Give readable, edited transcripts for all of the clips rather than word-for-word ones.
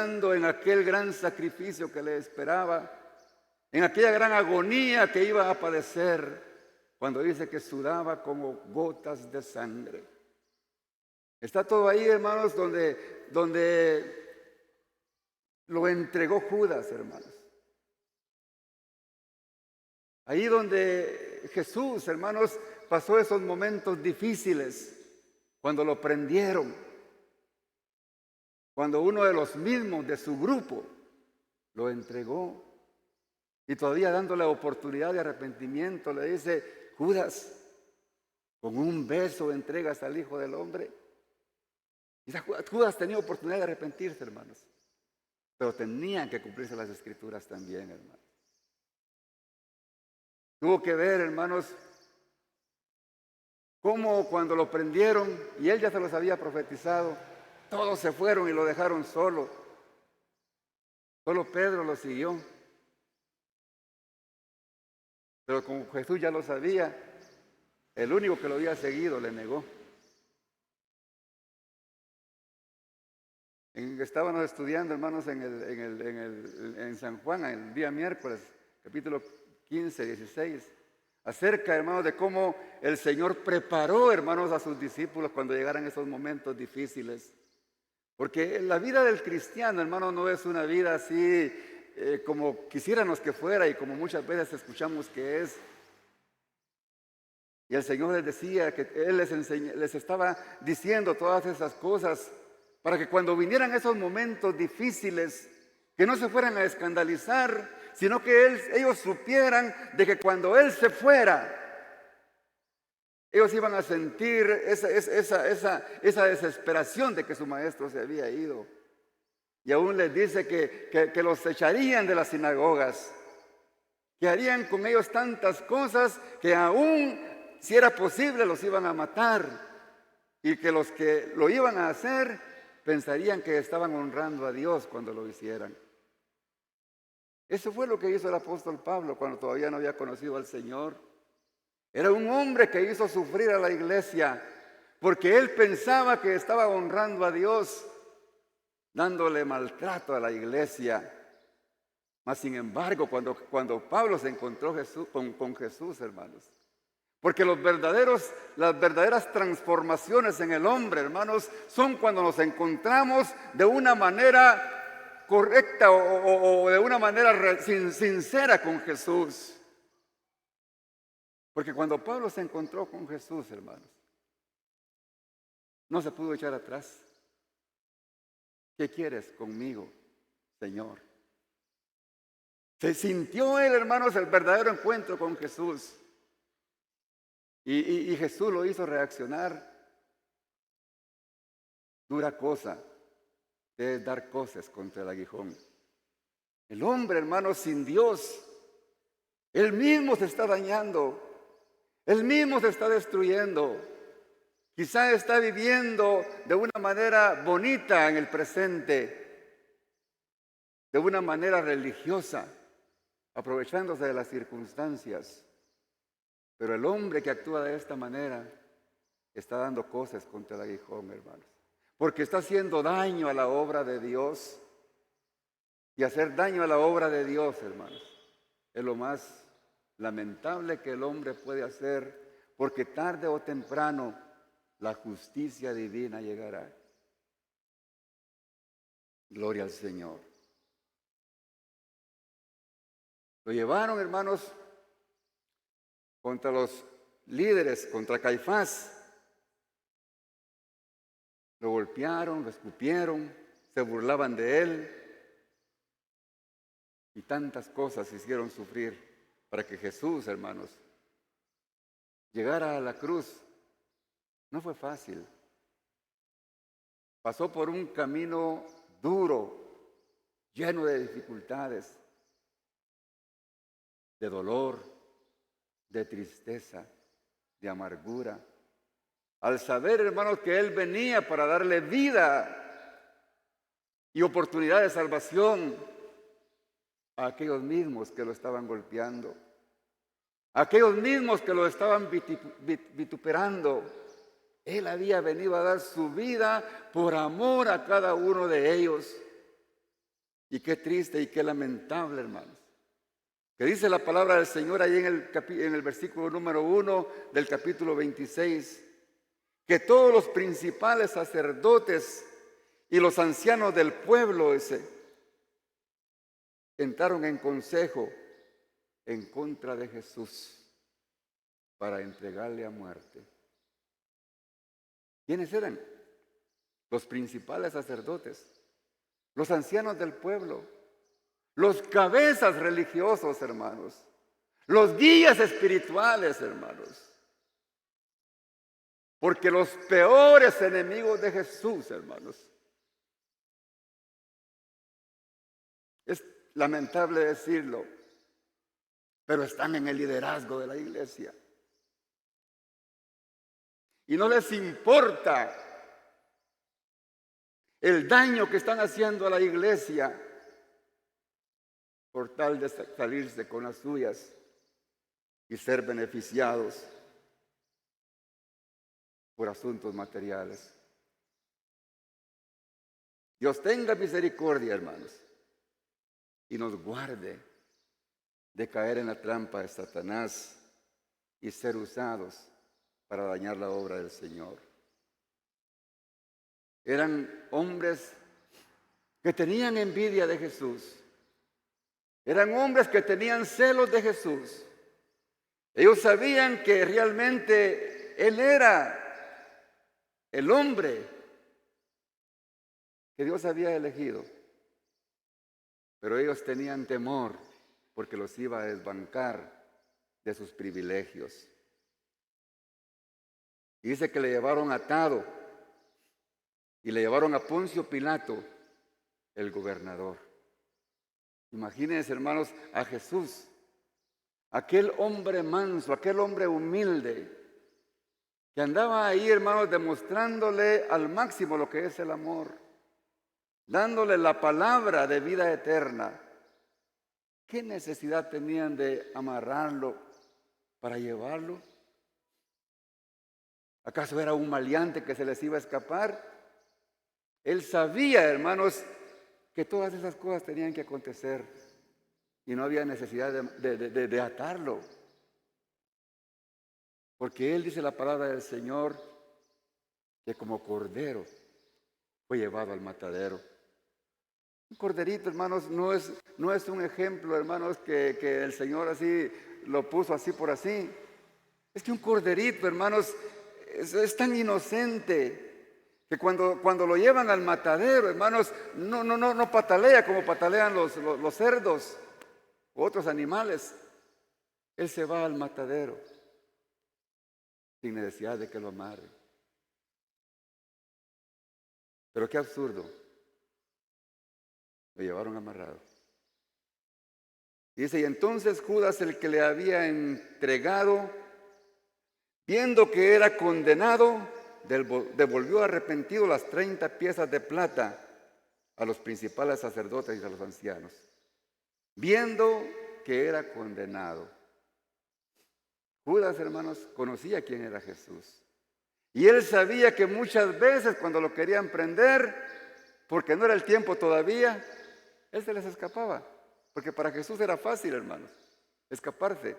pensando en aquel gran sacrificio que le esperaba, en aquella gran agonía que iba a padecer, cuando dice que sudaba como gotas de sangre. Está todo ahí, hermanos, donde lo entregó Judas, hermanos. Ahí donde Jesús, hermanos, pasó esos momentos difíciles, cuando lo prendieron, cuando uno de los mismos de su grupo lo entregó y todavía dándole oportunidad de arrepentimiento, le dice: Judas, con un beso entregas al Hijo del Hombre. Y Judas tenía oportunidad de arrepentirse, hermanos, pero tenían que cumplirse las Escrituras también, hermanos. Tuvo que ver, hermanos, cómo cuando lo prendieron, y él ya se los había profetizado, todos se fueron y lo dejaron solo. Solo Pedro lo siguió. Pero como Jesús ya lo sabía, el único que lo había seguido le negó. Estábamos estudiando, hermanos, en San Juan, el día miércoles, capítulo 15, 16, acerca, hermanos, de cómo el Señor preparó, hermanos, a sus discípulos cuando llegaran esos momentos difíciles. Porque la vida del cristiano, hermano, no es una vida así como quisiéramos que fuera y como muchas veces escuchamos que es. Y el Señor les decía que Él les estaba diciendo todas esas cosas para que cuando vinieran esos momentos difíciles, que no se fueran a escandalizar, sino que ellos supieran de que cuando Él se fuera, ellos iban a sentir esa desesperación de que su maestro se había ido. Y aún les dice que los echarían de las sinagogas, que harían con ellos tantas cosas que aún, si era posible, los iban a matar. Y que los que lo iban a hacer pensarían que estaban honrando a Dios cuando lo hicieran. Eso fue lo que hizo el apóstol Pablo cuando todavía no había conocido al Señor. Era un hombre que hizo sufrir a la iglesia porque él pensaba que estaba honrando a Dios, dándole maltrato a la iglesia. Mas sin embargo, cuando Pablo se encontró con Jesús, hermanos, porque las verdaderas transformaciones en el hombre, hermanos, son cuando nos encontramos de una manera correcta o de una manera sincera con Jesús. Porque cuando Pablo se encontró con Jesús, hermanos, no se pudo echar atrás. ¿Qué quieres conmigo, Señor? Se sintió él, hermanos, el verdadero encuentro con Jesús. Y Jesús lo hizo reaccionar. Dura cosa es dar cosas contra el aguijón. El hombre, hermanos, sin Dios, él mismo se está dañando. Él mismo se está destruyendo. Quizá está viviendo de una manera bonita en el presente, de una manera religiosa, aprovechándose de las circunstancias. Pero el hombre que actúa de esta manera está dando cosas contra el aguijón, hermanos. Porque está haciendo daño a la obra de Dios. Y hacer daño a la obra de Dios, hermanos, es lo más lamentable que el hombre puede hacer, porque tarde o temprano la justicia divina llegará. Gloria al Señor. Lo llevaron, hermanos, contra los líderes, contra Caifás. Lo golpearon, lo escupieron, se burlaban de él. Y tantas cosas hicieron sufrir para que Jesús, hermanos, llegara a la cruz. No fue fácil. Pasó por un camino duro, lleno de dificultades, de dolor, de tristeza, de amargura. Al saber, hermanos, que Él venía para darle vida y oportunidad de salvación a aquellos mismos que lo estaban golpeando, a aquellos mismos que lo estaban vituperando. Él había venido a dar su vida por amor a cada uno de ellos. Y qué triste y qué lamentable, hermanos. Que dice la palabra del Señor ahí en el versículo número 1 del capítulo 26, que todos los principales sacerdotes y los ancianos del pueblo entraron en consejo en contra de Jesús para entregarle a muerte. ¿Quiénes eran? Los principales sacerdotes, los ancianos del pueblo, los cabezas religiosos, hermanos, los guías espirituales, hermanos. Porque los peores enemigos de Jesús, hermanos, es lamentable decirlo, pero están en el liderazgo de la iglesia. Y no les importa el daño que están haciendo a la iglesia por tal de salirse con las suyas y ser beneficiados por asuntos materiales. Dios tenga misericordia, hermanos, y nos guarde de caer en la trampa de Satanás y ser usados para dañar la obra del Señor. Eran hombres que tenían envidia de Jesús. Eran hombres que tenían celos de Jesús. Ellos sabían que realmente Él era el hombre que Dios había elegido. Pero ellos tenían temor porque los iba a desbancar de sus privilegios. Y dice que le llevaron atado y le llevaron a Poncio Pilato, el gobernador. Imagínense, hermanos, a Jesús, aquel hombre manso, aquel hombre humilde, que andaba ahí, hermanos, demostrándole al máximo lo que es el amor, dándole la palabra de vida eterna. ¿Qué necesidad tenían de amarrarlo para llevarlo? ¿Acaso era un maleante que se les iba a escapar? Él sabía, hermanos, que todas esas cosas tenían que acontecer y no había necesidad de atarlo. Porque Él dice la palabra del Señor que como cordero fue llevado al matadero. Un corderito, hermanos, no es un ejemplo, hermanos, que el Señor así lo puso así por así. Es que un corderito, hermanos, es tan inocente que cuando lo llevan al matadero, hermanos, no patalea como patalean los cerdos u otros animales. Él se va al matadero sin necesidad de que lo amarren. Pero qué absurdo. Lo llevaron amarrado. Dice, y entonces Judas, el que le había entregado, viendo que era condenado, devolvió arrepentido las 30 piezas de plata a los principales sacerdotes y a los ancianos, viendo que era condenado. Judas, hermanos, conocía quién era Jesús. Y él sabía que muchas veces cuando lo querían prender, porque no era el tiempo todavía, él se les escapaba. Porque para Jesús era fácil, hermanos, escaparse.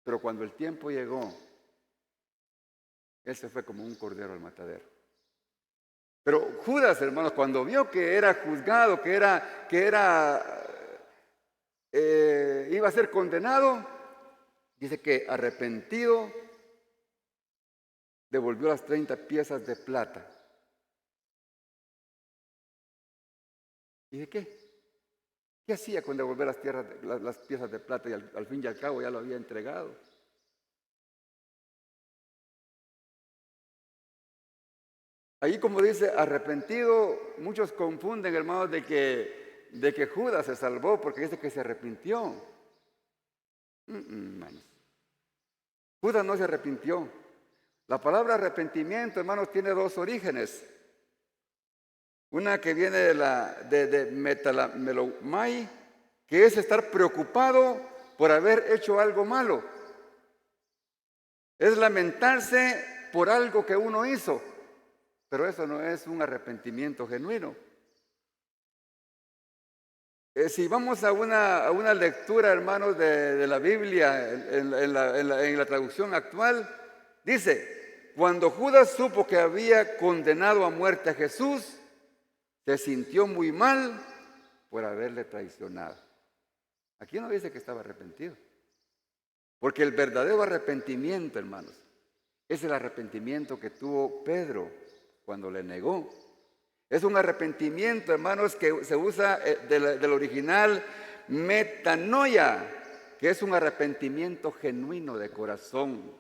Pero cuando el tiempo llegó, él se fue como un cordero al matadero. Pero Judas, hermanos, cuando vio que era juzgado, iba a ser condenado, dice que arrepentido devolvió las 30 piezas de plata. ¿Y de qué? ¿Qué hacía con devolver las piezas de plata y al fin y al cabo ya lo había entregado? Ahí como dice arrepentido, muchos confunden, hermanos, de que Judas se salvó porque dice que se arrepintió. Hermanos. Judas no se arrepintió. La palabra arrepentimiento, hermanos, tiene dos orígenes. Una que viene de metamelomai, que es estar preocupado por haber hecho algo malo. Es lamentarse por algo que uno hizo, pero eso no es un arrepentimiento genuino. Si vamos a una lectura, hermanos, de la Biblia en la traducción actual, dice, cuando Judas supo que había condenado a muerte a Jesús, se sintió muy mal por haberle traicionado. Aquí no dice que estaba arrepentido, porque el verdadero arrepentimiento, hermanos, es el arrepentimiento que tuvo Pedro cuando le negó. Es un arrepentimiento, hermanos, que se usa del original metanoia, que es un arrepentimiento genuino de corazón,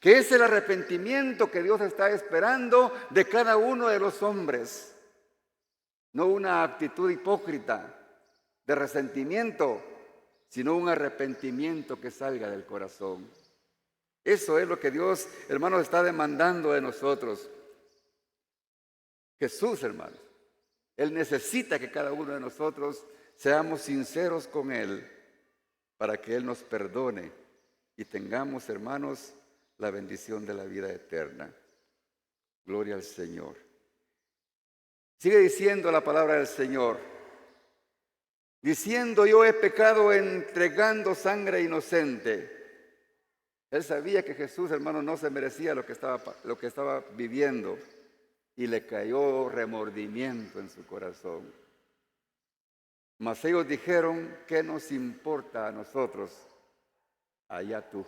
que es el arrepentimiento que Dios está esperando de cada uno de los hombres. No una actitud hipócrita de resentimiento, sino un arrepentimiento que salga del corazón. Eso es lo que Dios, hermanos, está demandando de nosotros. Jesús, hermanos, Él necesita que cada uno de nosotros seamos sinceros con Él para que Él nos perdone y tengamos, hermanos, la bendición de la vida eterna. Gloria al Señor. Sigue diciendo la palabra del Señor, diciendo: yo he pecado entregando sangre inocente. Él sabía que Jesús, hermano, no se merecía lo que estaba viviendo, y le cayó remordimiento en su corazón. Mas ellos dijeron: ¿qué nos importa a nosotros? Allá tú.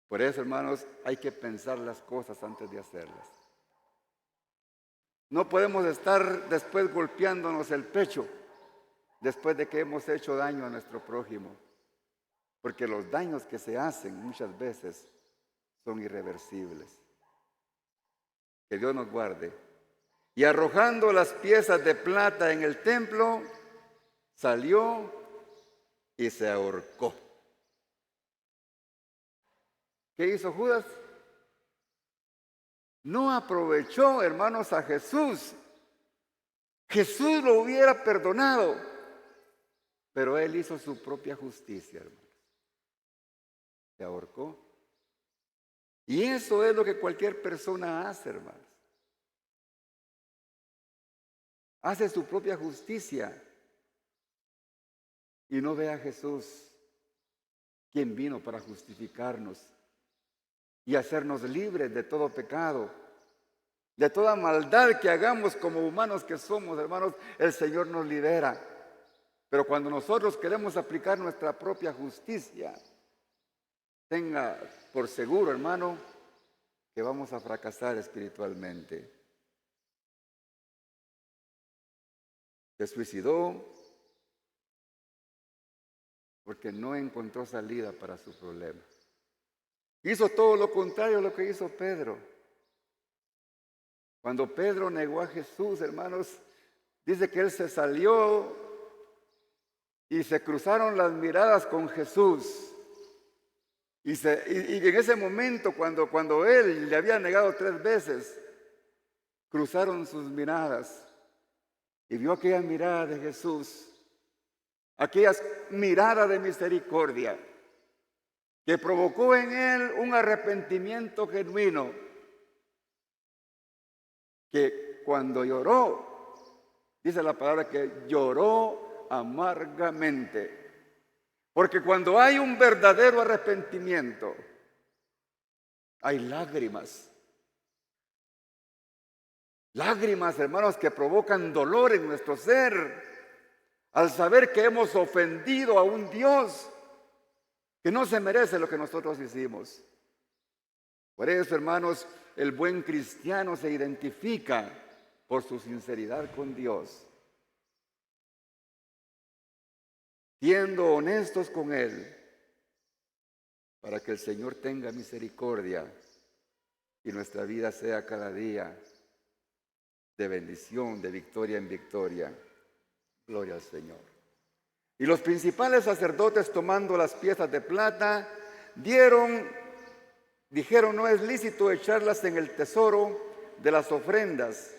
Por eso, hermanos, hay que pensar las cosas antes de hacerlas. No podemos estar después golpeándonos el pecho después de que hemos hecho daño a nuestro prójimo, porque los daños que se hacen muchas veces son irreversibles. Que Dios nos guarde. Y arrojando las piezas de plata en el templo, salió y se ahorcó. ¿Qué hizo Judas? No aprovechó, hermanos, a Jesús. Jesús lo hubiera perdonado, pero él hizo su propia justicia, hermanos. Se ahorcó. Y eso es lo que cualquier persona hace, hermanos. Hace su propia justicia y no ve a Jesús, quien vino para justificarnos y hacernos libres de todo pecado, de toda maldad que hagamos como humanos que somos, hermanos. El Señor nos libera. Pero cuando nosotros queremos aplicar nuestra propia justicia, tenga por seguro, hermano, que vamos a fracasar espiritualmente. Se suicidó porque no encontró salida para su problema. Hizo todo lo contrario a lo que hizo Pedro. Cuando Pedro negó a Jesús, hermanos, dice que él se salió y se cruzaron las miradas con Jesús. Y en ese momento, cuando él le había negado 3 veces, cruzaron sus miradas y vio aquella mirada de Jesús, aquella mirada de misericordia que provocó en él un arrepentimiento genuino, que cuando lloró, dice la palabra que lloró amargamente. Porque cuando hay un verdadero arrepentimiento, hay lágrimas. Lágrimas, hermanos, que provocan dolor en nuestro ser al saber que hemos ofendido a un Dios que no se merece lo que nosotros hicimos. Por eso, hermanos, el buen cristiano se identifica por su sinceridad con Dios, siendo honestos con Él, para que el Señor tenga misericordia y nuestra vida sea cada día de bendición, de victoria en victoria. Gloria al Señor. Y los principales sacerdotes, tomando las piezas de plata, dijeron: no es lícito echarlas en el tesoro de las ofrendas,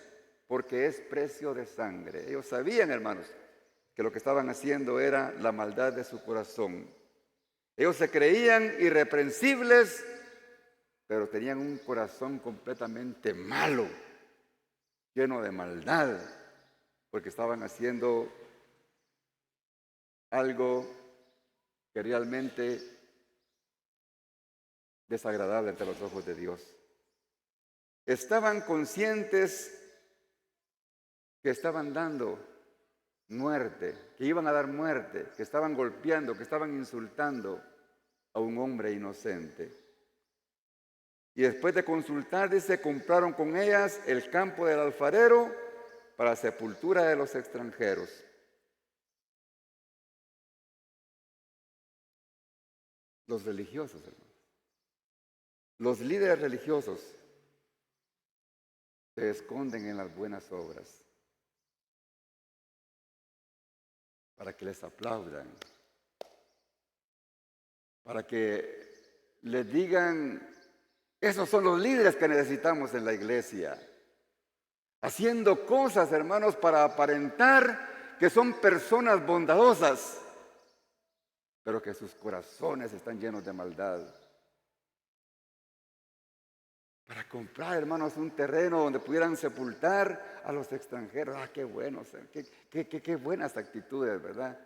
porque es precio de sangre. Ellos sabían, hermanos, que lo que estaban haciendo era la maldad de su corazón. Ellos se creían irreprensibles, pero tenían un corazón completamente malo, lleno de maldad, porque estaban haciendo algo que realmente desagradable ante los ojos de Dios. Estaban conscientes que estaban dando muerte, que iban a dar muerte, que estaban golpeando, que estaban insultando a un hombre inocente. Y después de consultar, dice, compraron con ellas el campo del alfarero para sepultura de los extranjeros. Los religiosos, hermanos, los líderes religiosos se esconden en las buenas obras para que les aplaudan, para que les digan, esos son los líderes que necesitamos en la iglesia, haciendo cosas, hermanos, para aparentar que son personas bondadosas, pero que sus corazones están llenos de maldad. Para comprar, hermanos, un terreno donde pudieran sepultar a los extranjeros. ¡Ah, qué bueno! Qué buenas actitudes, ¿verdad?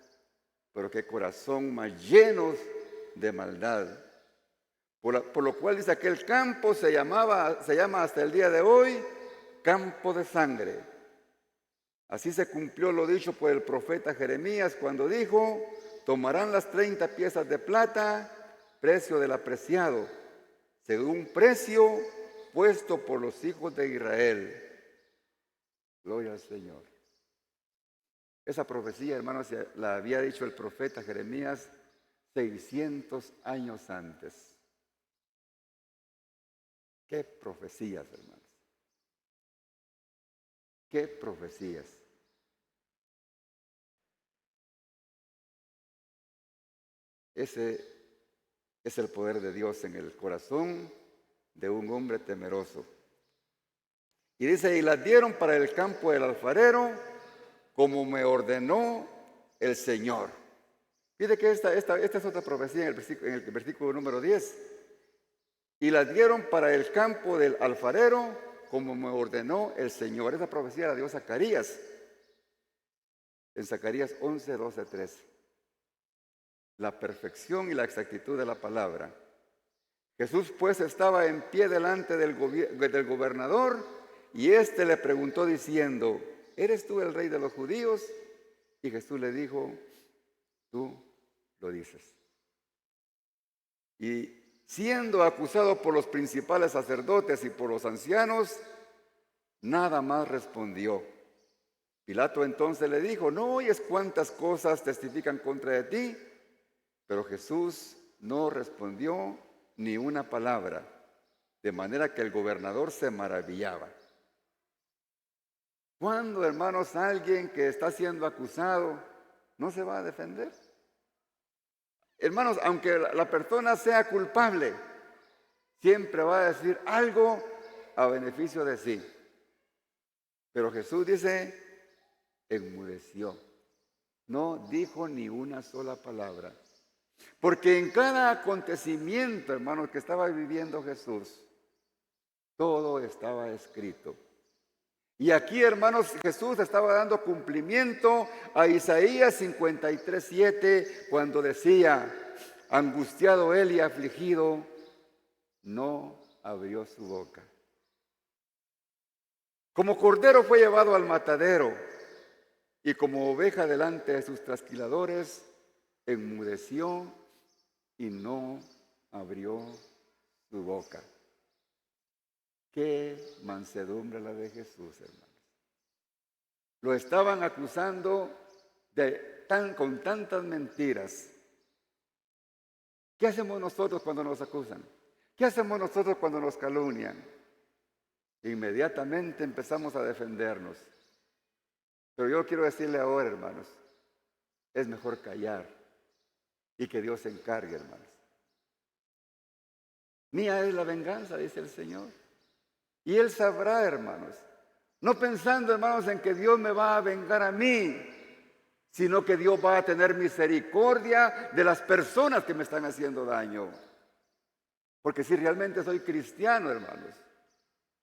Pero qué corazón más llenos de maldad. Por lo cual dice aquel campo se llama hasta el día de hoy campo de sangre. Así se cumplió lo dicho por el profeta Jeremías cuando dijo, tomarán las 30 piezas de plata, precio del apreciado, según precio puesto por los hijos de Israel. Gloria al Señor. Esa profecía, hermanos, la había dicho el profeta Jeremías 600 años antes. ¡Qué profecías, hermanos! ¡Qué profecías! Ese es el poder de Dios en el corazón de un hombre temeroso. Y dice, y las dieron para el campo del alfarero, como me ordenó el Señor. Fíjate que esta es otra profecía en el versículo número 10. Y las dieron para el campo del alfarero, como me ordenó el Señor. Esa profecía la dio Zacarías, en Zacarías 11, 12, 13. La perfección y la exactitud de la palabra. Jesús pues estaba en pie delante del gobernador y éste le preguntó diciendo, ¿eres tú el rey de los judíos? Y Jesús le dijo, tú lo dices. Y siendo acusado por los principales sacerdotes y por los ancianos, nada más respondió. Pilato entonces le dijo, ¿no oyes cuántas cosas testifican contra de ti? Pero Jesús no respondió ni una palabra, de manera que el gobernador se maravillaba. ¿Cuándo, hermanos, alguien que está siendo acusado no se va a defender? Hermanos, aunque la persona sea culpable, siempre va a decir algo a beneficio de sí. Pero Jesús dice, enmudeció. No dijo ni una sola palabra. Porque en cada acontecimiento, hermanos, que estaba viviendo Jesús, todo estaba escrito. Y aquí, hermanos, Jesús estaba dando cumplimiento a Isaías 53:7, cuando decía, angustiado él y afligido, no abrió su boca. Como cordero fue llevado al matadero, y como oveja delante de sus trasquiladores, enmudeció y no abrió su boca. Qué mansedumbre la de Jesús, hermanos. Lo estaban acusando con tantas mentiras. ¿Qué hacemos nosotros cuando nos acusan? ¿Qué hacemos nosotros cuando nos calumnian? Inmediatamente empezamos a defendernos. Pero yo quiero decirle ahora, hermanos, es mejor callar y que Dios se encargue, hermanos. Mía es la venganza, dice el Señor. Y Él sabrá, hermanos. No pensando, hermanos, en que Dios me va a vengar a mí, sino que Dios va a tener misericordia de las personas que me están haciendo daño. Porque si realmente soy cristiano, hermanos,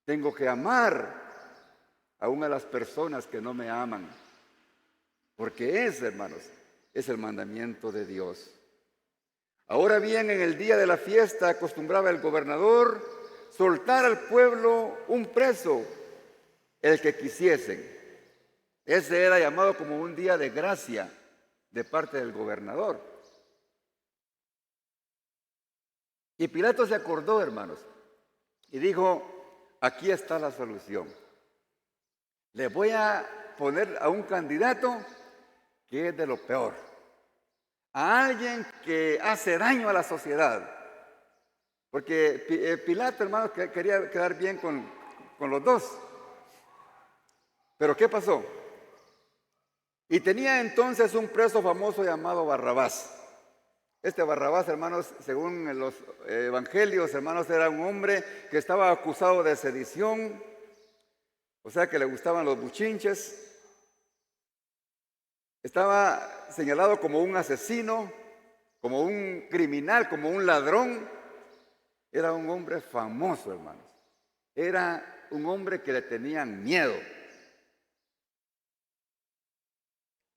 tengo que amar aún a las personas que no me aman. Porque hermanos, es el mandamiento de Dios. Ahora bien, en el día de la fiesta acostumbraba el gobernador soltar al pueblo un preso, el que quisiesen. Ese era llamado como un día de gracia de parte del gobernador. Y Pilato se acordó, hermanos, y dijo, aquí está la solución. Le voy a poner a un candidato que es de lo peor, a alguien que hace daño a la sociedad. Porque Pilato, hermanos, quería quedar bien con los dos. Pero ¿qué pasó? Y tenía entonces un preso famoso llamado Barrabás. Este Barrabás, hermanos, según los evangelios, hermanos, era un hombre que estaba acusado de sedición, o sea que le gustaban los buchinches. Estaba señalado como un asesino, como un criminal, como un ladrón. Era un hombre famoso, hermanos. Era un hombre que le tenían miedo.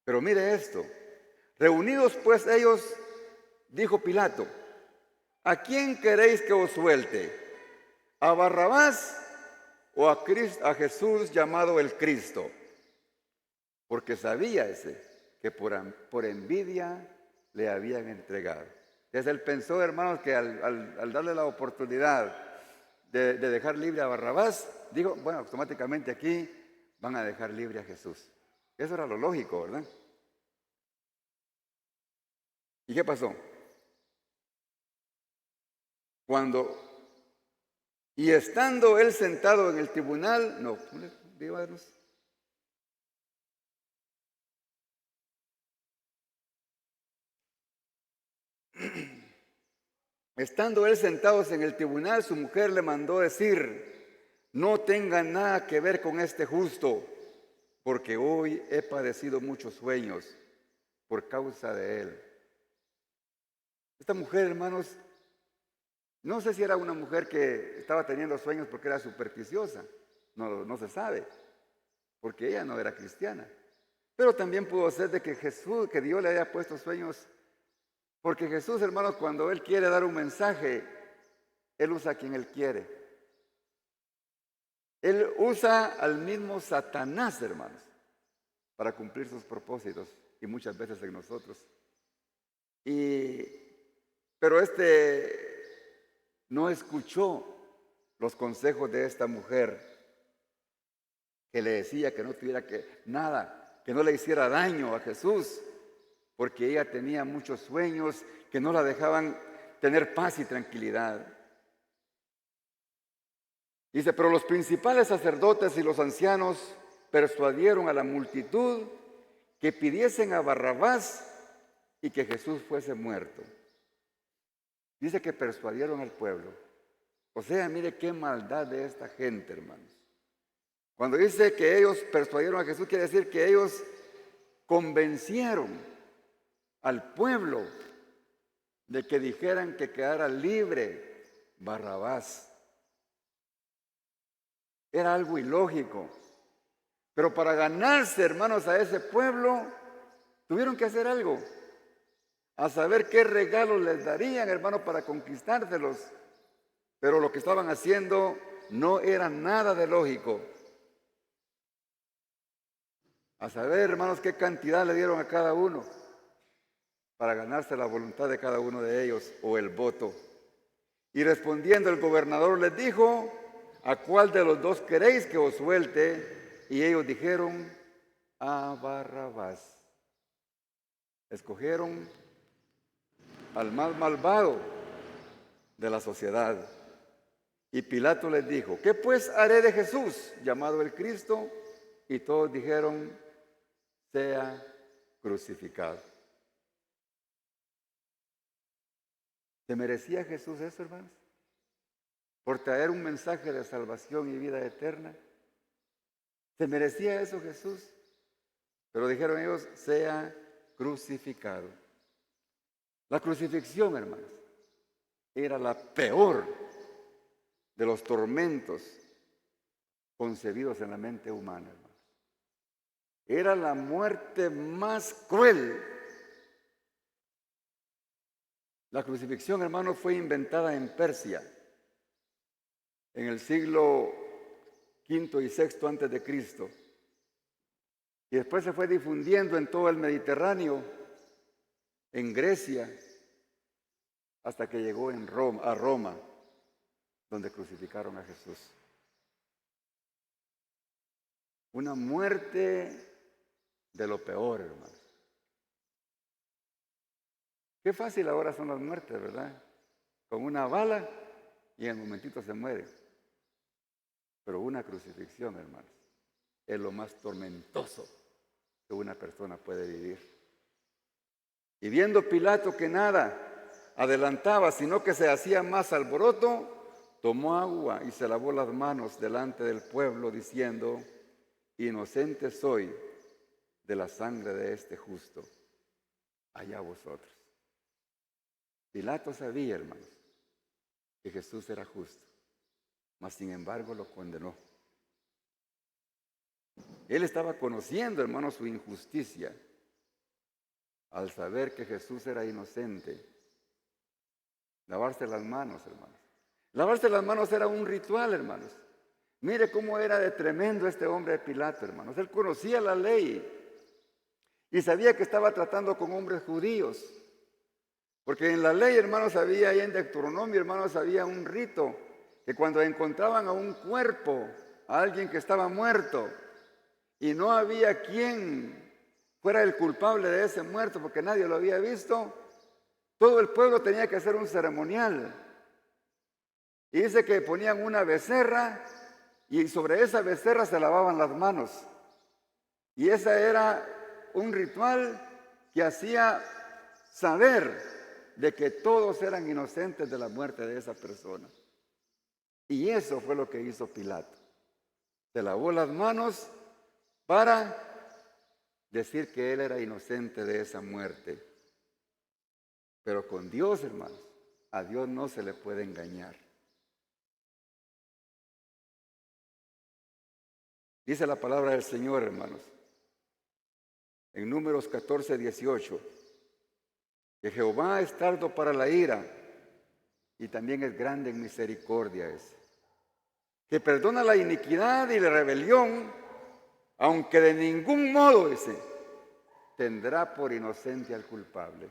Pero mire esto. Reunidos pues ellos, dijo Pilato, ¿a quién queréis que os suelte? ¿A Barrabás o a Jesús llamado el Cristo? Porque sabía ese que por envidia le habían entregado. Entonces él pensó, hermanos, que al darle la oportunidad de dejar libre a Barrabás, dijo, bueno, automáticamente aquí van a dejar libre a Jesús. Eso era lo lógico, ¿verdad? ¿Y qué pasó? Y estando él sentado en el tribunal, estando él sentado en el tribunal, su mujer le mandó decir, no tenga nada que ver con este justo, porque hoy he padecido muchos sueños por causa de él. Esta mujer, hermanos, no sé si era una mujer que estaba teniendo sueños porque era supersticiosa, no se sabe, porque ella no era cristiana. Pero también pudo ser de que que Dios le haya puesto sueños, porque Jesús, hermanos, cuando Él quiere dar un mensaje, Él usa a quien Él quiere. Él usa al mismo Satanás, hermanos, para cumplir sus propósitos y muchas veces en nosotros. Pero no escuchó los consejos de esta mujer que le decía que no tuviera nada, que no le hiciera daño a Jesús, porque ella tenía muchos sueños que no la dejaban tener paz y tranquilidad. Dice, pero los principales sacerdotes y los ancianos persuadieron a la multitud que pidiesen a Barrabás y que Jesús fuese muerto. Dice que persuadieron al pueblo. O sea, mire qué maldad de esta gente, hermanos. Cuando dice que ellos persuadieron a Jesús, quiere decir que ellos convencieron al pueblo de que dijeran que quedara libre Barrabás. Era algo ilógico. Pero para ganarse, hermanos, a ese pueblo, tuvieron que hacer algo. A saber qué regalos les darían, hermanos, para conquistárselos. Pero lo que estaban haciendo no era nada de lógico. A saber, hermanos, qué cantidad le dieron a cada uno para ganarse la voluntad de cada uno de ellos o el voto. Y respondiendo el gobernador les dijo, ¿a cuál de los dos queréis que os suelte? Y ellos dijeron, a Barrabás. Escogieron al más malvado de la sociedad. Y Pilato les dijo, ¿qué pues haré de Jesús, llamado el Cristo? Y todos dijeron, sea crucificado. ¿Se merecía Jesús eso, hermanos? Por traer un mensaje de salvación y vida eterna. ¿Se merecía eso Jesús? Pero dijeron ellos, sea crucificado. La crucifixión, hermanos, era la peor de los tormentos concebidos en la mente humana, hermanos. Era la muerte más cruel La crucifixión, hermanos, fue inventada en Persia en el siglo V y VI antes de Cristo. Y después se fue difundiendo en todo el Mediterráneo, en Grecia, hasta que llegó a Roma, donde crucificaron a Jesús. Una muerte de lo peor, hermanos. Qué fácil ahora son las muertes, ¿verdad? Con una bala y en el momentito se muere. Pero una crucifixión, hermanos, es lo más tormentoso que una persona puede vivir. Y viendo Pilato que nada adelantaba, sino que se hacía más alboroto, tomó agua y se lavó las manos delante del pueblo, diciendo: inocente soy de la sangre de este justo, allá vosotros. Pilato sabía, hermanos, que Jesús era justo, mas sin embargo lo condenó. Él estaba conociendo, hermanos, su injusticia al saber que Jesús era inocente. Lavarse las manos, hermanos. Lavarse las manos era un ritual, hermanos. Mire cómo era de tremendo este hombre de Pilato, hermanos. Él conocía la ley y sabía que estaba tratando con hombres judíos. Porque en la ley, hermanos, había, ahí en Deuteronomio, hermanos, había un rito que cuando encontraban a un cuerpo, a alguien que estaba muerto, y no había quien fuera el culpable de ese muerto, porque nadie lo había visto, todo el pueblo tenía que hacer un ceremonial. Y dice que ponían una becerra y sobre esa becerra se lavaban las manos. Y ese era un ritual que hacía saber de que todos eran inocentes de la muerte de esa persona. Y eso fue lo que hizo Pilato. Se lavó las manos para decir que él era inocente de esa muerte. Pero con Dios, hermanos, a Dios no se le puede engañar. Dice la palabra del Señor, hermanos, en Números 14, 18, que Jehová es tardo para la ira y también es grande en misericordia, que perdona la iniquidad y la rebelión, aunque de ningún modo, dice, tendrá por inocente al culpable.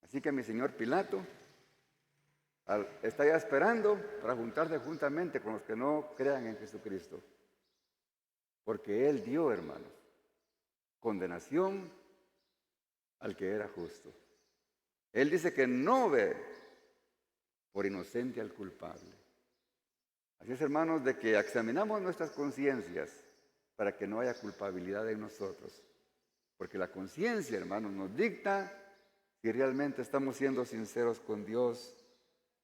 Así que mi señor Pilato está ya esperando para juntarse juntamente con los que no crean en Jesucristo. Porque él dio, hermanos, condenación al que era justo. Él dice que no ve por inocente al culpable. Así es, hermanos, de que examinamos nuestras conciencias para que no haya culpabilidad en nosotros. Porque la conciencia, hermanos, nos dicta si realmente estamos siendo sinceros con Dios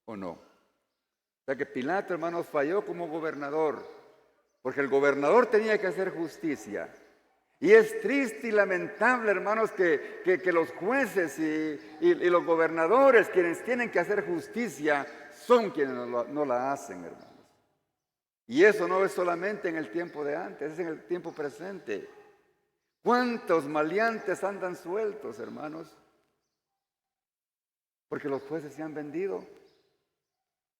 o no. O sea que Pilato, hermanos, falló como gobernador, porque el gobernador tenía que hacer justicia. Y es triste y lamentable, hermanos, que los jueces y los gobernadores, quienes tienen que hacer justicia, son quienes no la hacen, hermanos. Y eso no es solamente en el tiempo de antes, es en el tiempo presente. ¿Cuántos maleantes andan sueltos, hermanos? Porque los jueces se han vendido.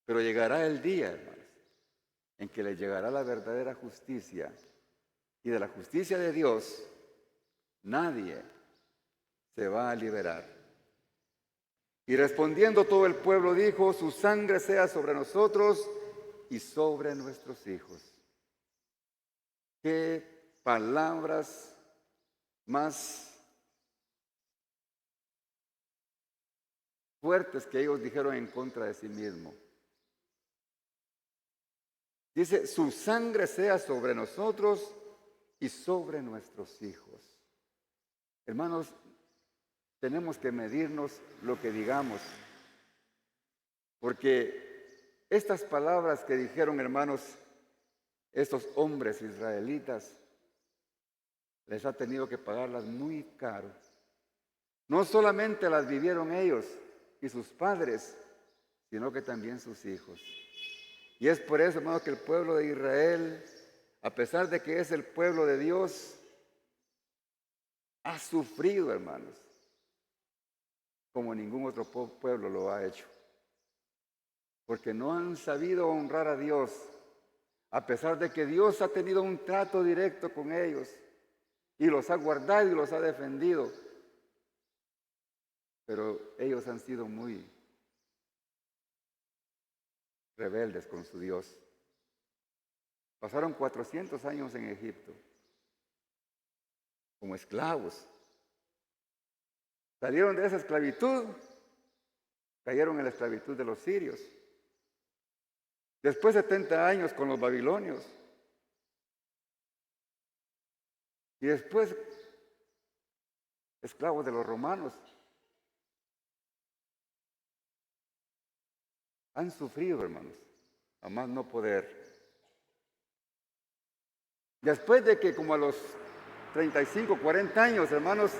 Pero llegará el día, hermanos, en que les llegará la verdadera justicia. Y de la justicia de Dios, nadie se va a liberar. Y respondiendo todo el pueblo dijo: su sangre sea sobre nosotros y sobre nuestros hijos. Qué palabras más fuertes que ellos dijeron en contra de sí mismos. Dice: su sangre sea sobre nosotros y sobre nuestros hijos. Hermanos, tenemos que medirnos lo que digamos, porque estas palabras que dijeron, hermanos, estos hombres israelitas, les ha tenido que pagarlas muy caro. No solamente las vivieron ellos y sus padres, sino que también sus hijos. Y es por eso, hermanos, que el pueblo de Israel, a pesar de que es el pueblo de Dios, ha sufrido, hermanos, como ningún otro pueblo lo ha hecho. Porque no han sabido honrar a Dios, a pesar de que Dios ha tenido un trato directo con ellos y los ha guardado y los ha defendido. Pero ellos han sido muy rebeldes con su Dios. Pasaron 400 años en Egipto como esclavos. Salieron de esa esclavitud, cayeron en la esclavitud de los sirios. Después 70 años con los babilonios. Y después esclavos de los romanos. Han sufrido, hermanos, a más no poder. Después de que como a los 35, 40 años, hermanos,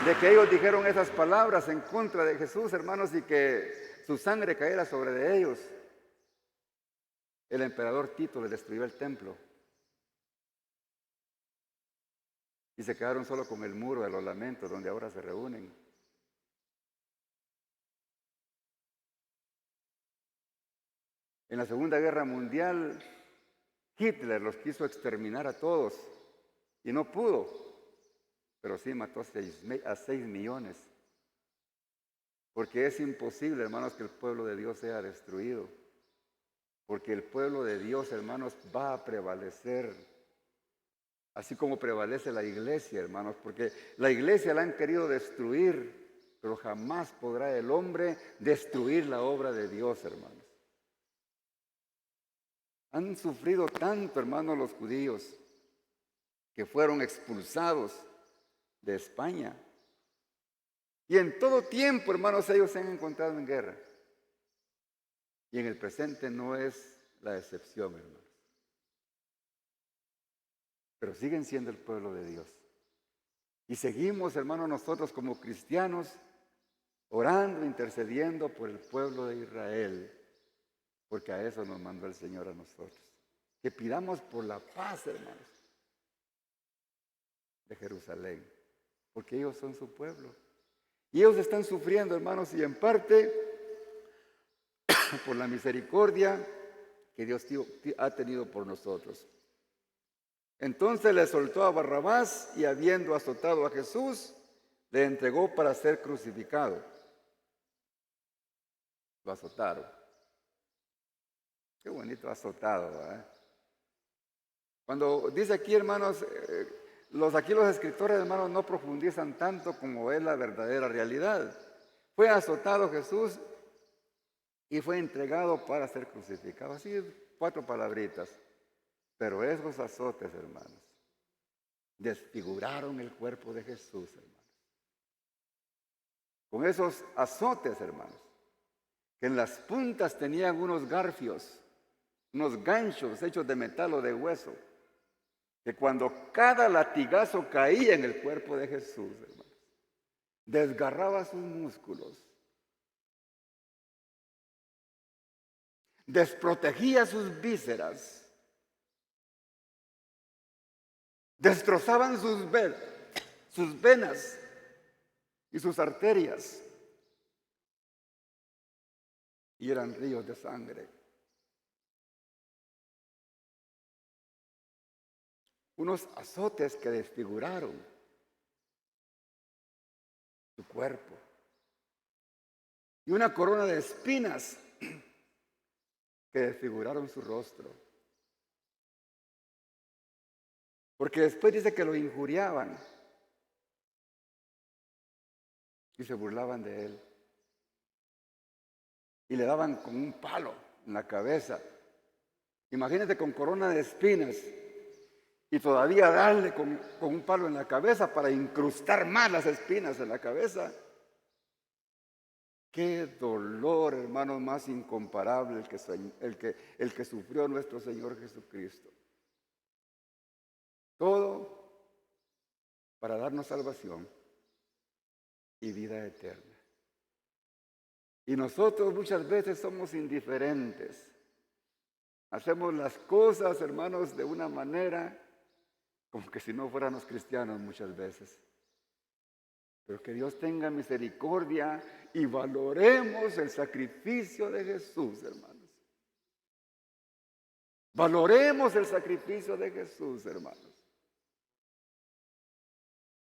de que ellos dijeron esas palabras en contra de Jesús, hermanos, y que su sangre cayera sobre de ellos, el emperador Tito les destruyó el templo. Y se quedaron solo con el muro de los lamentos, donde ahora se reúnen. En la Segunda Guerra Mundial, Hitler los quiso exterminar a todos y no pudo, pero sí mató a 6 millones. Porque es imposible, hermanos, que el pueblo de Dios sea destruido. Porque el pueblo de Dios, hermanos, va a prevalecer. Así como prevalece la iglesia, hermanos. Porque la iglesia la han querido destruir, pero jamás podrá el hombre destruir la obra de Dios, hermanos. Han sufrido tanto, hermanos, los judíos, que fueron expulsados de España. Y en todo tiempo, hermanos, ellos se han encontrado en guerra. Y en el presente no es la excepción, hermanos. Pero siguen siendo el pueblo de Dios. Y seguimos, hermanos, nosotros como cristianos, orando, intercediendo por el pueblo de Israel. Porque a eso nos mandó el Señor a nosotros. Que pidamos por la paz, hermanos, de Jerusalén. Porque ellos son su pueblo. Y ellos están sufriendo, hermanos, y en parte por la misericordia que Dios ha tenido por nosotros. Entonces le soltó a Barrabás y habiendo azotado a Jesús, le entregó para ser crucificado. Lo azotaron. Qué bonito azotado, ¿eh? Cuando dice aquí, hermanos, aquí los escritores, hermanos, no profundizan tanto como es la verdadera realidad. Fue azotado Jesús y fue entregado para ser crucificado. Así, 4 palabritas. Pero esos azotes, hermanos, desfiguraron el cuerpo de Jesús, hermanos. Con esos azotes, hermanos, que en las puntas tenían unos garfios, unos ganchos hechos de metal o de hueso, que cuando cada latigazo caía en el cuerpo de Jesús, hermanos, desgarraba sus músculos, desprotegía sus vísceras, destrozaban sus venas y sus arterias, y eran ríos de sangre. Unos azotes que desfiguraron su cuerpo. Y una corona de espinas que desfiguraron su rostro. Porque después dice que lo injuriaban y se burlaban de él. Y le daban con un palo en la cabeza. Imagínate con corona de espinas y todavía darle con un palo en la cabeza para incrustar más las espinas en la cabeza. Qué dolor, hermanos, más incomparable el que sufrió nuestro Señor Jesucristo. Todo para darnos salvación y vida eterna. Y nosotros muchas veces somos indiferentes. Hacemos las cosas, hermanos, de una manera como que si no fuéramos cristianos muchas veces. Pero que Dios tenga misericordia y valoremos el sacrificio de Jesús, hermanos. Valoremos el sacrificio de Jesús, hermanos.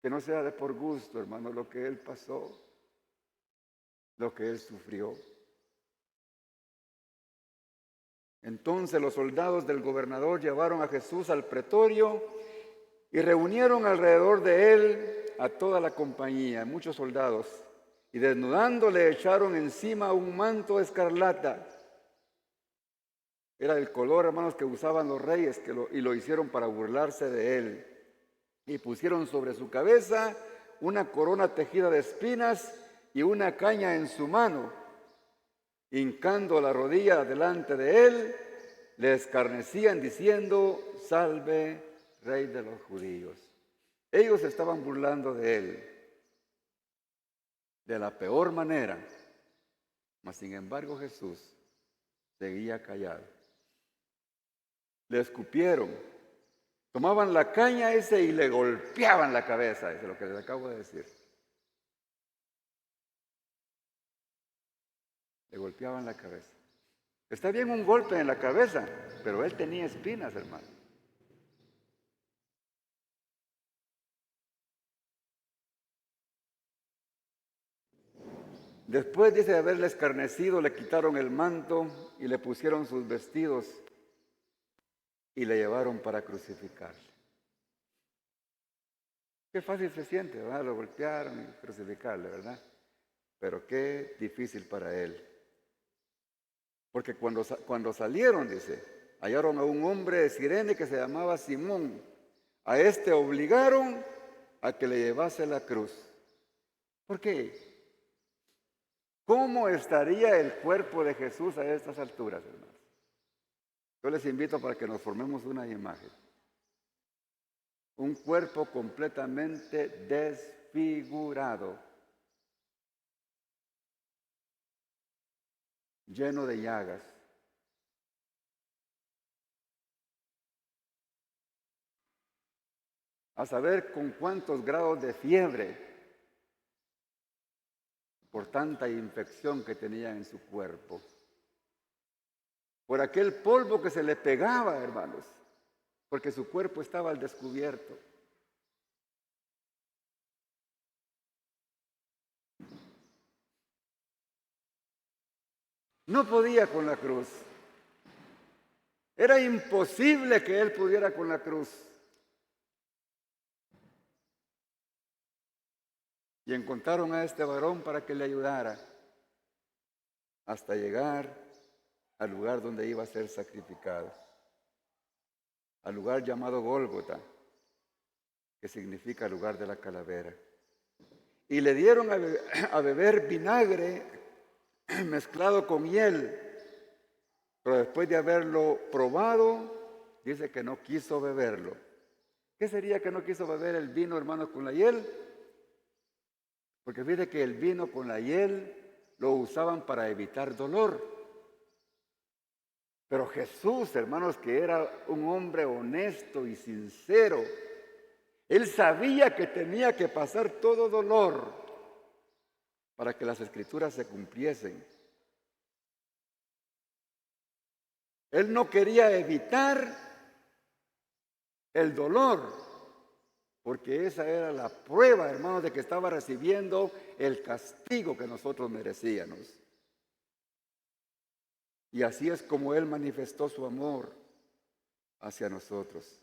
Que no sea de por gusto, hermanos, lo que Él pasó, lo que Él sufrió. Entonces los soldados del gobernador llevaron a Jesús al pretorio y reunieron alrededor de Él a toda la compañía, muchos soldados, y desnudando le echaron encima un manto escarlata. Era el color, hermanos, que usaban los reyes y lo hicieron para burlarse de Él. Y pusieron sobre su cabeza una corona tejida de espinas y una caña en su mano. Hincando la rodilla delante de Él, le escarnecían diciendo: salve, Rey de los judíos. Ellos estaban burlando de Él de la peor manera, mas sin embargo Jesús seguía callado. Le escupieron, tomaban la caña ese y le golpeaban la cabeza, es lo que les acabo de decir. Le golpeaban la cabeza. Está bien un golpe en la cabeza, pero él tenía espinas, hermano. Después, dice, de haberle escarnecido, le quitaron el manto y le pusieron sus vestidos y le llevaron para crucificarle. Qué fácil se siente, ¿verdad? Lo golpearon y crucificarle, ¿verdad? Pero qué difícil para él. Porque cuando salieron, dice, hallaron a un hombre de Cirene que se llamaba Simón. A este obligaron a que le llevase la cruz. ¿Por qué? ¿Cómo estaría el cuerpo de Jesús a estas alturas, hermanos? Yo les invito para que nos formemos una imagen. Un cuerpo completamente desfigurado, lleno de llagas. A saber con cuántos grados de fiebre por tanta infección que tenía en su cuerpo. Por aquel polvo que se le pegaba, hermanos, porque su cuerpo estaba al descubierto. No podía con la cruz. Era imposible que él pudiera con la cruz. Y encontraron a este varón para que le ayudara hasta llegar al lugar donde iba a ser sacrificado, al lugar llamado Gólgota, que significa lugar de la calavera. Y le dieron a beber vinagre mezclado con hiel, pero después de haberlo probado, dice que no quiso beberlo. ¿Qué sería que no quiso beber el vino, hermanos, con la hiel? Porque fíjate que el vino con la hiel lo usaban para evitar dolor. Pero Jesús, hermanos, que era un hombre honesto y sincero, él sabía que tenía que pasar todo dolor para que las escrituras se cumpliesen. Él no quería evitar el dolor, porque esa era la prueba, hermanos, de que estaba recibiendo el castigo que nosotros merecíamos. Y así es como Él manifestó su amor hacia nosotros.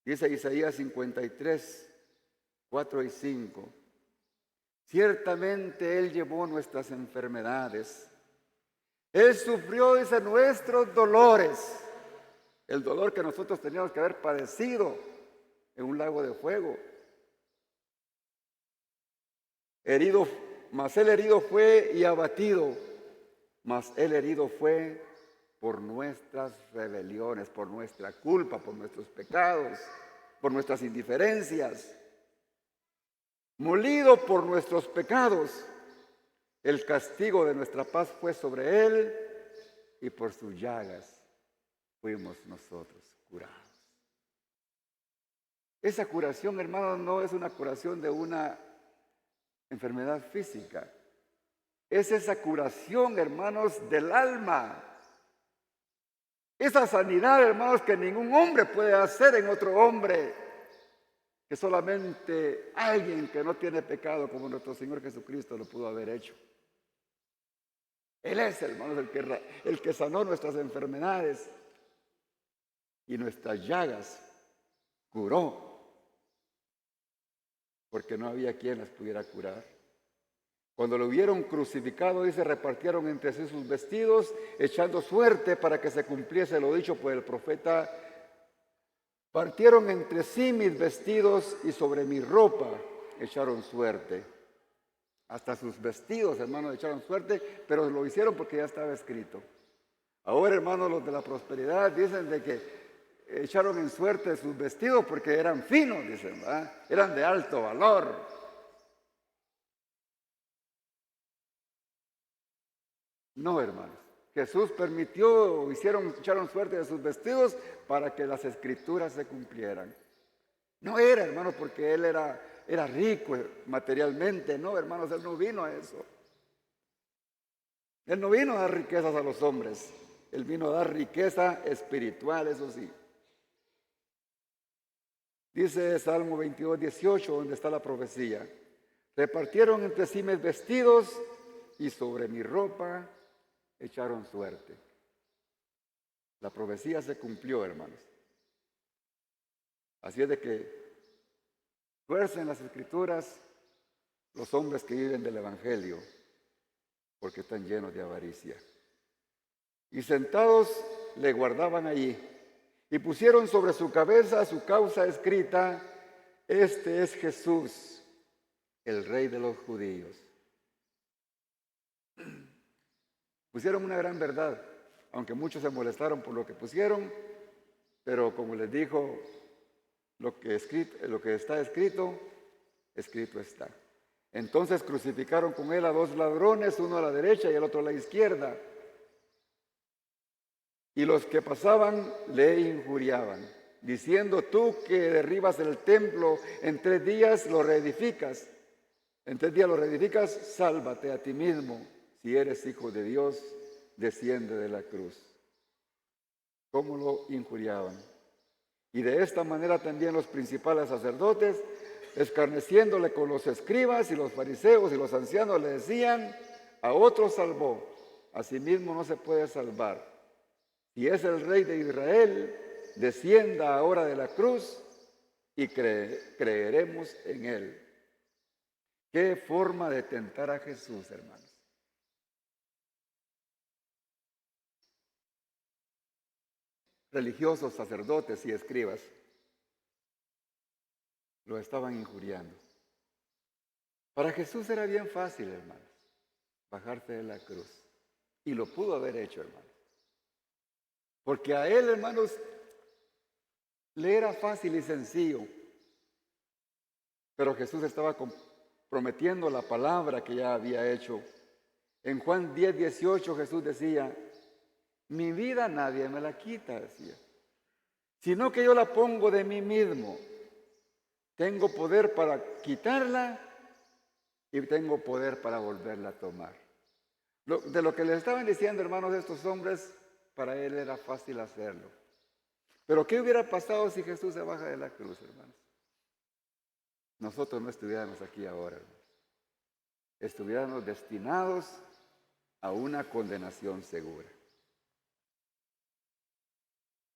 Dice Isaías 53, 4 y 5. Ciertamente Él llevó nuestras enfermedades. Él sufrió, dice, nuestros dolores. El dolor que nosotros teníamos que haber padecido en un lago de fuego. Herido, mas Él herido fue y abatido, mas Él herido fue por nuestras rebeliones, por nuestra culpa, por nuestros pecados, por nuestras indiferencias. Molido por nuestros pecados, el castigo de nuestra paz fue sobre Él, y por sus llagas fuimos nosotros curados. Esa curación, hermanos, no es una curación de una enfermedad física. Es esa curación, hermanos, del alma. Esa sanidad, hermanos, que ningún hombre puede hacer en otro hombre. Que solamente alguien que no tiene pecado como nuestro Señor Jesucristo lo pudo haber hecho. Él es, hermanos, el que sanó nuestras enfermedades y nuestras llagas curó, porque no había quien las pudiera curar. Cuando lo hubieron crucificado, dice, repartieron entre sí sus vestidos, echando suerte para que se cumpliese lo dicho por el profeta. Partieron entre sí mis vestidos y sobre mi ropa echaron suerte. Hasta sus vestidos, hermanos, echaron suerte, pero lo hicieron porque ya estaba escrito. Ahora, hermanos, los de la prosperidad dicen de que echaron en suerte sus vestidos porque eran finos, dicen, ¿verdad? Eran de alto valor. No, hermanos. Jesús permitió, echaron suerte de sus vestidos para que las escrituras se cumplieran. No era, hermanos, porque él era rico materialmente. No, hermanos, él no vino a eso. Él no vino a dar riquezas a los hombres. Él vino a dar riqueza espiritual, eso sí. Dice Salmo 22, 18, donde está la profecía. Repartieron entre sí mis vestidos y sobre mi ropa echaron suerte. La profecía se cumplió, hermanos. Así es de que fuercen las escrituras los hombres que viven del evangelio, porque están llenos de avaricia. Y sentados le guardaban allí, y pusieron sobre su cabeza su causa escrita: este es Jesús, el Rey de los judíos. Pusieron una gran verdad, aunque muchos se molestaron por lo que pusieron, pero como les dijo, lo que está escrito, escrito está. Entonces crucificaron con él a dos ladrones, uno a la derecha y el otro a la izquierda. Y los que pasaban le injuriaban, diciendo: tú que derribas el templo, en 3 días lo reedificas. En 3 días lo reedificas, sálvate a ti mismo. Si eres hijo de Dios, desciende de la cruz. ¿Cómo lo injuriaban? Y de esta manera también los principales sacerdotes, escarneciéndole con los escribas y los fariseos y los ancianos, le decían: a otro salvó, a sí mismo no se puede salvar. Si es el Rey de Israel, descienda ahora de la cruz y creeremos en él. Qué forma de tentar a Jesús, hermanos. Religiosos, sacerdotes y escribas lo estaban injuriando. Para Jesús era bien fácil, hermanos, bajarse de la cruz. Y lo pudo haber hecho, hermanos. Porque a él, hermanos, le era fácil y sencillo. Pero Jesús estaba prometiendo la palabra que ya había hecho. En Juan 10, 18 Jesús decía: mi vida nadie me la quita, decía, sino que yo la pongo de mí mismo. Tengo poder para quitarla y tengo poder para volverla a tomar. De lo que les estaban diciendo, hermanos, estos hombres, para él era fácil hacerlo. Pero ¿qué hubiera pasado si Jesús se baja de la cruz, hermanos? Nosotros no estuviéramos aquí ahora, hermanos. Estuviéramos destinados a una condenación segura.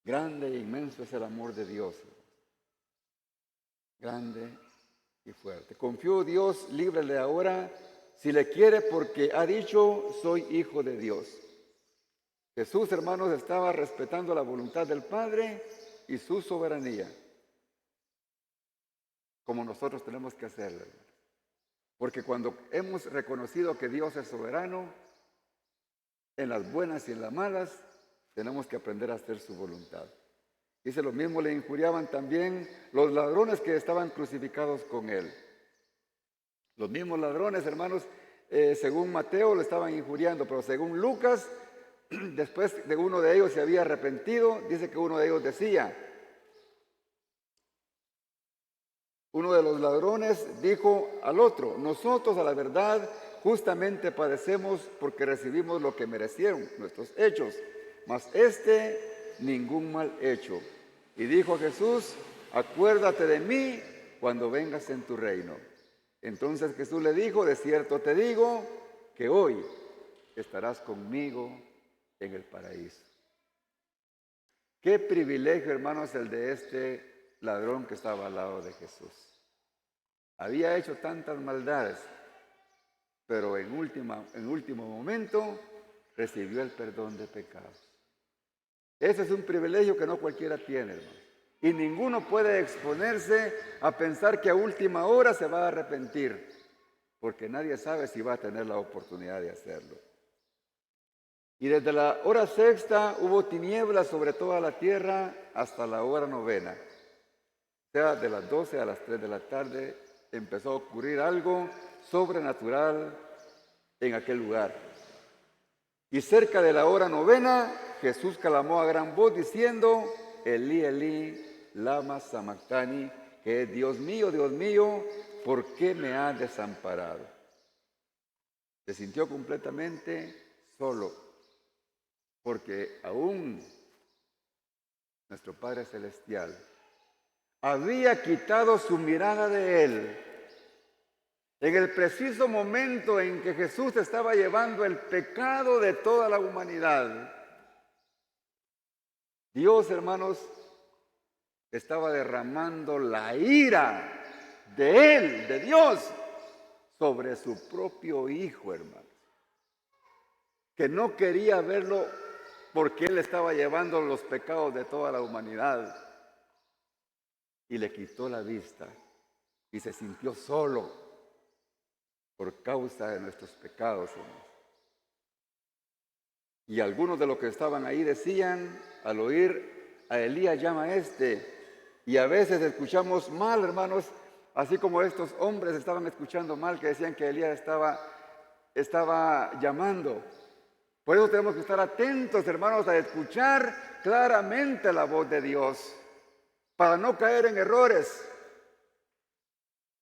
Grande e inmenso es el amor de Dios. Grande y fuerte. Confío, Dios, líbrele ahora si le quiere, porque ha dicho: soy hijo de Dios. Jesús, hermanos, estaba respetando la voluntad del Padre y su soberanía, como nosotros tenemos que hacerlo. Porque cuando hemos reconocido que Dios es soberano, en las buenas y en las malas, tenemos que aprender a hacer su voluntad. Dice, lo mismo le injuriaban también los ladrones que estaban crucificados con él. Los mismos ladrones, hermanos, según Mateo, lo estaban injuriando, pero según Lucas, después de uno de ellos se había arrepentido, dice que uno de ellos decía: Uno de los ladrones dijo al otro: nosotros a la verdad justamente padecemos porque recibimos lo que merecieron nuestros hechos, mas este ningún mal hecho. Y dijo a Jesús: acuérdate de mí cuando vengas en tu reino. Entonces Jesús le dijo: de cierto te digo que hoy estarás conmigo en el paraíso. Qué privilegio, hermanos, el de este ladrón que estaba al lado de Jesús. Había hecho tantas maldades, pero en último momento recibió el perdón de pecados. Ese es un privilegio que no cualquiera tiene, hermano. Y ninguno puede exponerse a pensar que a última hora se va a arrepentir, porque nadie sabe si va a tener la oportunidad de hacerlo. Y desde la hora sexta hubo tinieblas sobre toda la tierra hasta la hora novena. O sea, de las 12 a las 3 de la tarde empezó a ocurrir algo sobrenatural en aquel lugar. Y cerca de la hora novena, Jesús clamó a gran voz diciendo: Elí, Elí, lama sabactani, que es Dios mío, ¿por qué me has desamparado? Se sintió completamente solo, porque aún nuestro Padre Celestial había quitado su mirada de él. En el preciso momento en que Jesús estaba llevando el pecado de toda la humanidad, Dios, hermanos, estaba derramando la ira de él, de Dios, sobre su propio Hijo, hermanos, que no quería verlo porque él estaba llevando los pecados de toda la humanidad, y le quitó la vista y se sintió solo por causa de nuestros pecados, hermanos. Y algunos de los que estaban ahí decían, al oír a Elías llama a este, y a veces escuchamos mal, hermanos, así como estos hombres estaban escuchando mal, que decían que Elías estaba llamando. Por eso tenemos que estar atentos, hermanos, a escuchar claramente la voz de Dios, para no caer en errores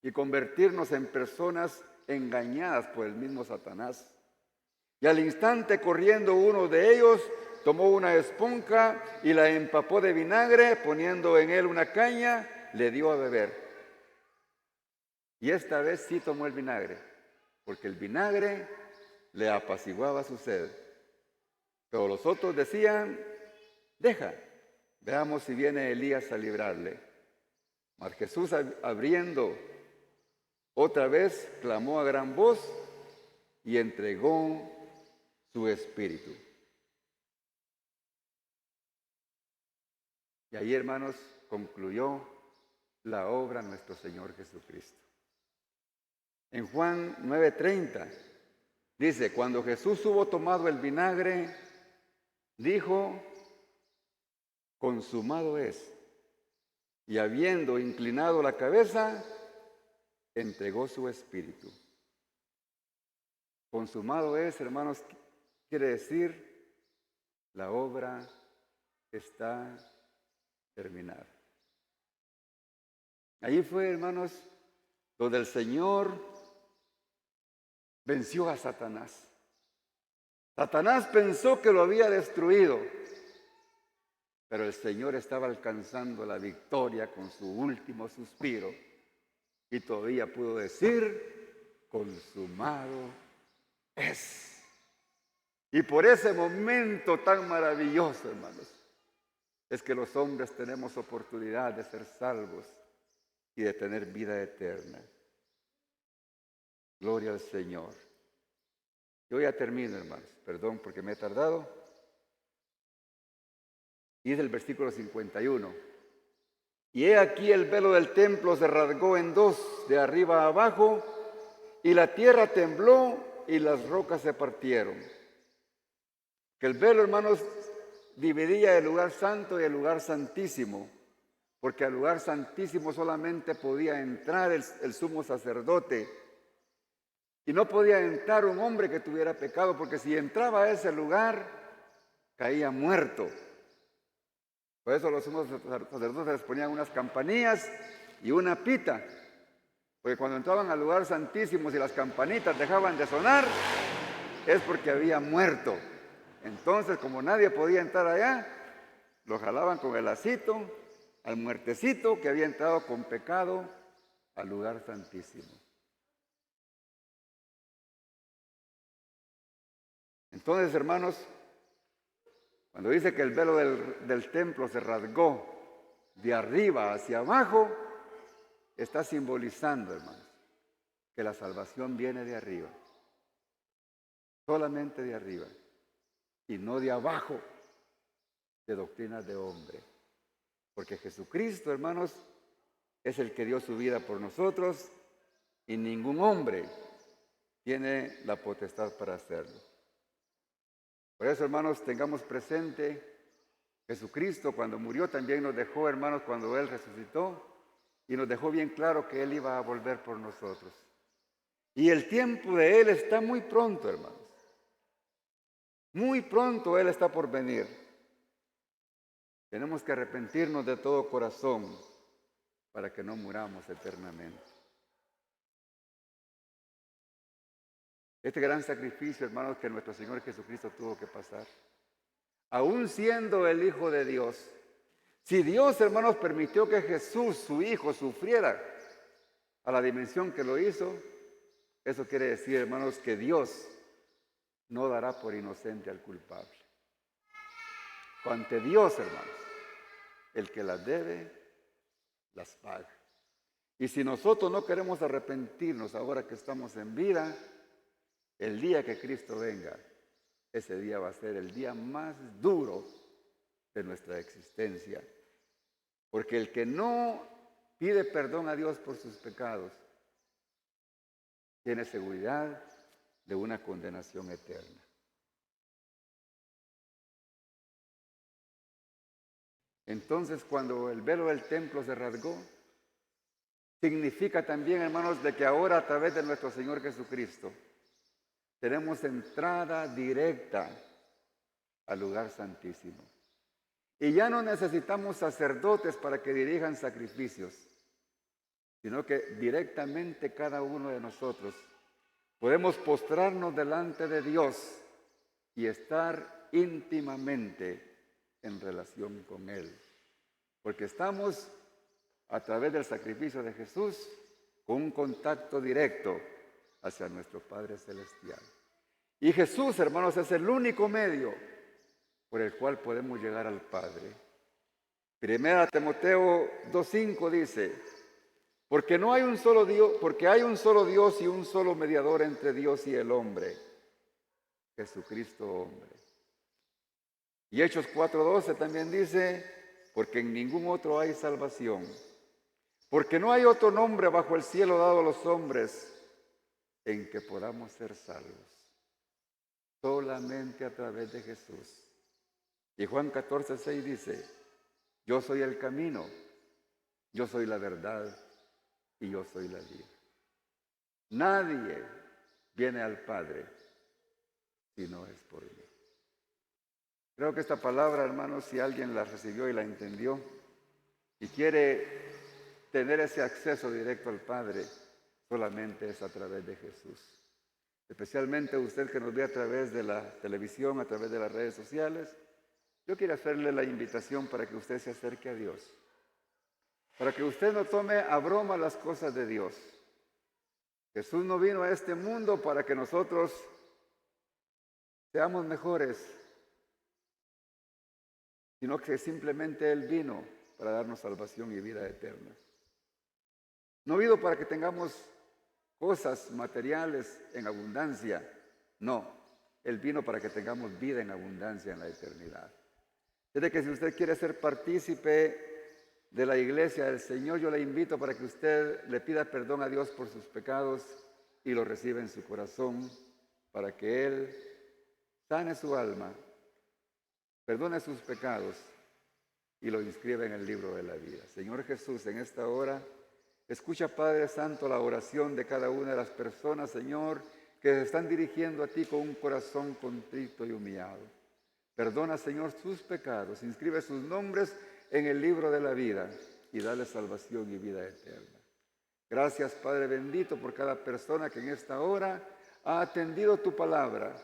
y convertirnos en personas engañadas por el mismo Satanás. Y al instante, corriendo uno de ellos, tomó una esponja y la empapó de vinagre, poniendo en él una caña, le dio a beber. Y esta vez sí tomó el vinagre, porque el vinagre le apaciguaba su sed. Pero los otros decían: deja, veamos si viene Elías a librarle. Mas Jesús, abriendo otra vez, clamó a gran voz y entregó su espíritu. Y ahí, hermanos, concluyó la obra de nuestro Señor Jesucristo. En Juan 9:30 dice: cuando Jesús hubo tomado el vinagre, dijo: consumado es. Y habiendo inclinado la cabeza, entregó su espíritu. Consumado es, hermanos, quiere decir la obra está terminada. Allí fue, hermanos, donde el Señor venció a Satanás. Satanás pensó que lo había destruido, pero el Señor estaba alcanzando la victoria con su último suspiro y todavía pudo decir: consumado es. Y por ese momento tan maravilloso, hermanos, es que los hombres tenemos oportunidad de ser salvos y de tener vida eterna. Gloria al Señor. Yo ya termino, hermanos. Perdón porque me he tardado. Y es el versículo 51. Y he aquí el velo del templo se rasgó en dos, de arriba a abajo, y la tierra tembló y las rocas se partieron. Que el velo, hermanos, dividía el lugar santo y el lugar santísimo, porque al lugar santísimo solamente podía entrar el sumo sacerdote, y no podía entrar un hombre que tuviera pecado, porque si entraba a ese lugar, caía muerto. Por eso los sumos sacerdotes les ponían unas campanillas y una pita, Porque cuando entraban al lugar santísimo, si las campanitas dejaban de sonar, es porque había muerto. Entonces, como nadie podía entrar allá, lo jalaban con el lacito al muertecito que había entrado con pecado al lugar santísimo. Entonces, hermanos, cuando dice que el velo del templo se rasgó de arriba hacia abajo, está simbolizando, hermanos, que la salvación viene de arriba, solamente de arriba, y no de abajo, de doctrinas de hombre. Porque Jesucristo, hermanos, es el que dio su vida por nosotros y ningún hombre tiene la potestad para hacerlo. Por eso, hermanos, tengamos presente, Jesucristo cuando murió también nos dejó, hermanos, cuando Él resucitó, y nos dejó bien claro que Él iba a volver por nosotros. Y el tiempo de Él está muy pronto, hermanos. Muy pronto Él está por venir. Tenemos que arrepentirnos de todo corazón para que no muramos eternamente. Este gran sacrificio, hermanos, que nuestro Señor Jesucristo tuvo que pasar, aún siendo el Hijo de Dios. Si Dios, hermanos, permitió que Jesús, su Hijo, sufriera a la dimensión que lo hizo, eso quiere decir, hermanos, que Dios no dará por inocente al culpable. Ante Dios, hermanos, el que las debe, las paga. Y si nosotros no queremos arrepentirnos ahora que estamos en vida, el día que Cristo venga, ese día va a ser el día más duro de nuestra existencia. Porque el que no pide perdón a Dios por sus pecados, tiene seguridad de una condenación eterna. Entonces, cuando el velo del templo se rasgó, significa también, hermanos, de que ahora a través de nuestro Señor Jesucristo tenemos entrada directa al lugar santísimo. Y ya no necesitamos sacerdotes para que dirijan sacrificios, sino que directamente cada uno de nosotros podemos postrarnos delante de Dios y estar íntimamente en relación con Él. Porque estamos a través del sacrificio de Jesús con un contacto directo hacia nuestro Padre Celestial. Y Jesús, hermanos, es el único medio por el cual podemos llegar al Padre. Primera Timoteo 2:5 dice, porque hay un solo Dios y un solo mediador entre Dios y el hombre, Jesucristo hombre. Y Hechos 4:12 también dice, porque en ningún otro hay salvación, porque no hay otro nombre bajo el cielo dado a los hombres en que podamos ser salvos, solamente a través de Jesús. Y Juan 14:6 dice, yo soy el camino, yo soy la verdad y yo soy la vida. Nadie viene al Padre si no es por mí. Creo que esta palabra, hermanos, si alguien la recibió y la entendió y quiere tener ese acceso directo al Padre, solamente es a través de Jesús. Especialmente usted que nos ve a través de la televisión, a través de las redes sociales, yo quiero hacerle la invitación para que usted se acerque a Dios, para que usted no tome a broma las cosas de Dios. Jesús no vino a este mundo para que nosotros seamos mejores, sino que simplemente Él vino para darnos salvación y vida eterna. No vino para que tengamos cosas materiales en abundancia, no, Él vino para que tengamos vida en abundancia en la eternidad. Es de que si usted quiere ser partícipe de la iglesia del Señor, yo le invito para que usted le pida perdón a Dios por sus pecados y lo reciba en su corazón, para que Él sane su alma, perdone sus pecados y lo inscriba en el libro de la vida. Señor Jesús, en esta hora, escucha, Padre Santo, la oración de cada una de las personas, Señor, que se están dirigiendo a ti con un corazón contrito y humillado. Perdona, Señor, sus pecados, inscribe sus nombres en el libro de la vida y dale salvación y vida eterna. Gracias, Padre bendito, por cada persona que en esta hora ha atendido tu palabra,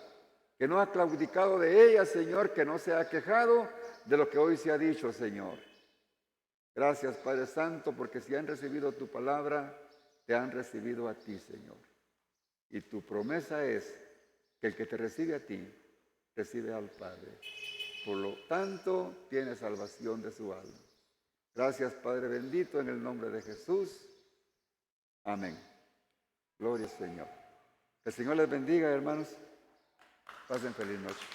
que no ha claudicado de ella, Señor, que no se ha quejado de lo que hoy se ha dicho, Señor. Gracias, Padre Santo, porque si han recibido tu palabra, te han recibido a ti, Señor. Y tu promesa es que el que te recibe a ti, recibe al Padre. Por lo tanto, tiene salvación de su alma. Gracias, Padre bendito, en el nombre de Jesús. Amén. Gloria al Señor. Que el Señor les bendiga, hermanos. Pasen feliz noche.